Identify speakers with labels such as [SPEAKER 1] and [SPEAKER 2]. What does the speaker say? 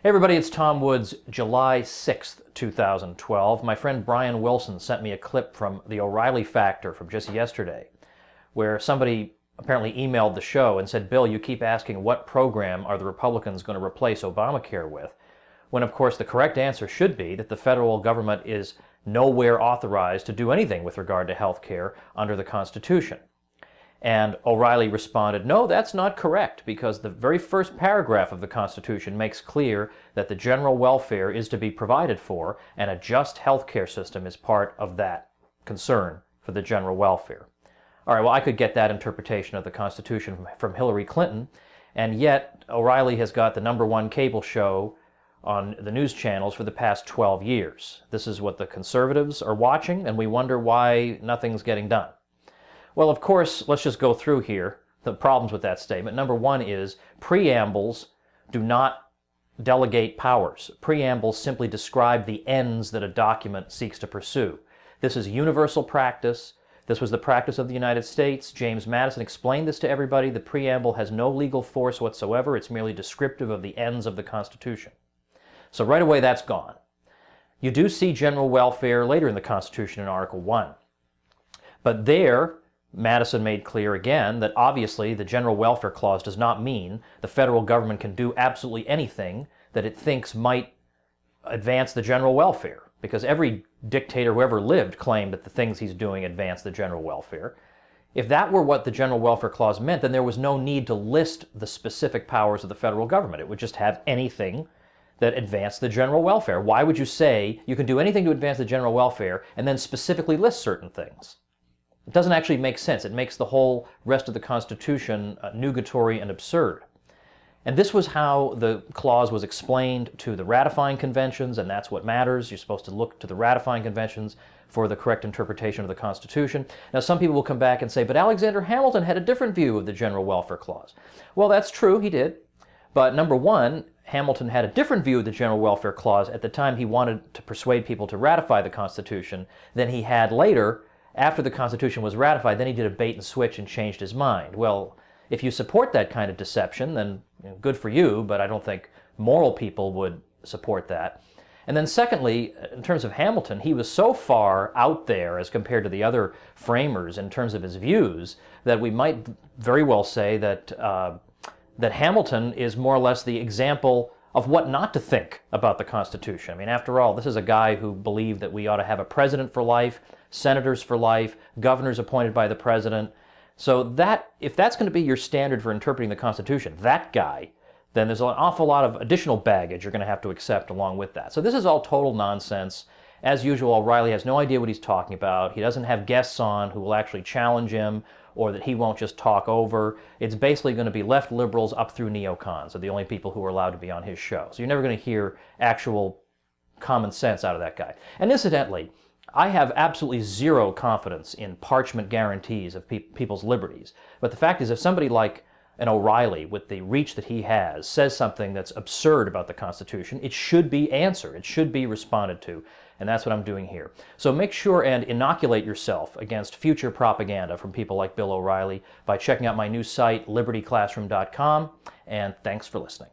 [SPEAKER 1] Hey everybody, it's Tom Woods, July 6th, 2012. My friend Brian Wilson sent me a clip from the O'Reilly Factor from just yesterday, where somebody apparently emailed the show and said, Bill, you keep asking what program are the Republicans going to replace Obamacare with, when of course the correct answer should be that the federal government is nowhere authorized to do anything with regard to health care under the Constitution. And O'Reilly responded, no, that's not correct, because the very first paragraph of the Constitution makes clear that the general welfare is to be provided for, and a just health care system is part of that concern for the general welfare. All right, well, I could get that interpretation of the Constitution from Hillary Clinton, and yet O'Reilly has got the #1 cable show on the news channels for the past 12 years. This is what the conservatives are watching, and we wonder why nothing's getting done. Well, of course, let's just go through here the problems with that statement. #1 is preambles do not delegate powers. Preambles simply describe the ends that a document seeks to pursue. This is universal practice. This was the practice of the United States. James Madison explained this to everybody. The preamble has no legal force whatsoever. It's merely descriptive of the ends of the Constitution. So right away, that's gone. You do see general welfare later in the Constitution in Article 1. But there, Madison made clear again that obviously the General Welfare Clause does not mean the federal government can do absolutely anything that it thinks might advance the general welfare, because every dictator who ever lived claimed that the things he's doing advance the general welfare. If that were what the General Welfare Clause meant, then there was no need to list the specific powers of the federal government. It would just have anything that advanced the general welfare. Why would you say you can do anything to advance the general welfare and then specifically list certain things? It doesn't actually make sense. It makes the whole rest of the Constitution nugatory and absurd. And this was how the clause was explained to the ratifying conventions, and that's what matters. You're supposed to look to the ratifying conventions for the correct interpretation of the Constitution. Now, some people will come back and say, but Alexander Hamilton had a different view of the General Welfare Clause. Well, that's true, he did. But #1, Hamilton had a different view of the General Welfare Clause at the time he wanted to persuade people to ratify the Constitution than he had later. After the Constitution was ratified, then he did a bait and switch and changed his mind. Well, if you support that kind of deception, then good for you, but I don't think moral people would support that. And then secondly, in terms of Hamilton, he was so far out there as compared to the other framers in terms of his views that we might very well say that, that Hamilton is more or less the example of what not to think about the Constitution. I mean, after all, this is a guy who believed that we ought to have a president for life, senators for life, governors appointed by the president. So that, if that's going to be your standard for interpreting the Constitution, that guy, then there's an awful lot of additional baggage you're going to have to accept along with that. So this is all total nonsense. As usual, O'Reilly has no idea what he's talking about. He doesn't have guests on who will actually challenge him, or that he won't just talk over. It's basically going to be left liberals up through neocons are the only people who are allowed to be on his show. So you're never going to hear actual common sense out of that guy. And incidentally, I have absolutely zero confidence in parchment guarantees of people's liberties. But the fact is, if somebody like an O'Reilly, with the reach that he has, says something that's absurd about the Constitution, it should be answered. It should be responded to. And that's what I'm doing here. So make sure and inoculate yourself against future propaganda from people like Bill O'Reilly by checking out my new site, libertyclassroom.com. And thanks for listening.